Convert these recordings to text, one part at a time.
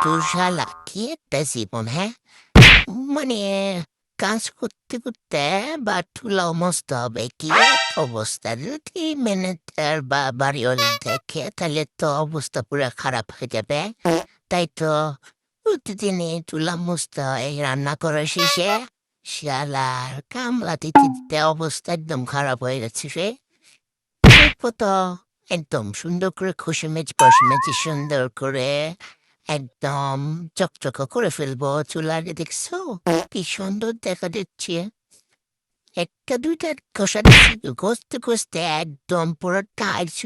কিন্তু শালা কি একটা জীবন, হ্যাঁ? মানে কাজ করতে করতে বা ঠুলা মস্ত হবে, কি এক অবস্থা! যদি ম্যানেজার বা বাড়িওয়ালা দেখে তাহলে তো অবস্থা পুরো খারাপ হয়ে যাবে। তাই তো প্রতিদিনই চুলা মুছতে হয় রান্না করার শেষে। শালার কামলা দিতে দিতে অবস্থা একদম খারাপ হয়ে যাচ্ছে রে। দেখবো তো একদম সুন্দর করে খসে মেজে সুন্দর করে একদম চকচকা করে ফেলবো চুলারে। দেখছো কি সুন্দর দেখা দিচ্ছে? একটা দুইটা ঘষা দিচ্ছি, ঘষতে ঘষতে একদম পুরো টাইলস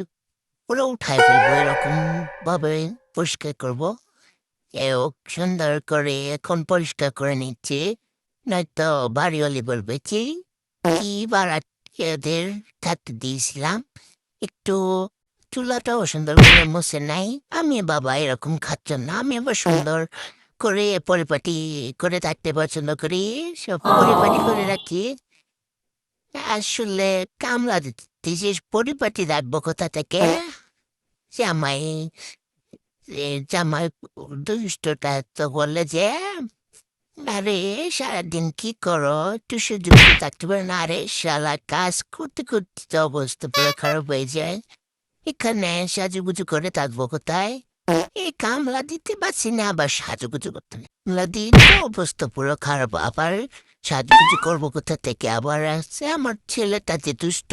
পুরো উঠায় ফেলবো, এরকম ভাবে পরিষ্কার করবো। এও সুন্দর করে এখন পরিষ্কার করে নিচ্ছি, নয়তো বাড়িওয়ালি বলবে কি কি বাড়াদের থাকতে দিয়েছিলাম, একটু চুলাটাও সুন্দর করে মুছে নাই। আমি বাবা এরকম খাচ্ছেন না, আমি আবার সুন্দর করে পরিপাটি করে থাকতে পছন্দ করি, সব পরিপাটি করে রাখি। আসলে কামলা দিতে যে পরিপাটি রাখবো কোথা থেকে? জামাই জামাই দুষ্টটা তো বললে যে, আরে সারাদিন কি করো, একটু সহ্য করে থাকতে পারে না? আরে শালা কাজ করতে করতে তো অবস্থা পুরো খারাপ হয়ে যায়, এখানে সাজুগুজু করে থাকবো কোথায়? এই কামলা দিতে পারছি না, আবার সাজুগুজু করতে নেই। কামলা দিতে অবস্থা পুরো খারাপ, আবার সাজুগুজু করবো কোথা থেকে? আবার আসছে আমার ছেলেটা যে দুষ্ট,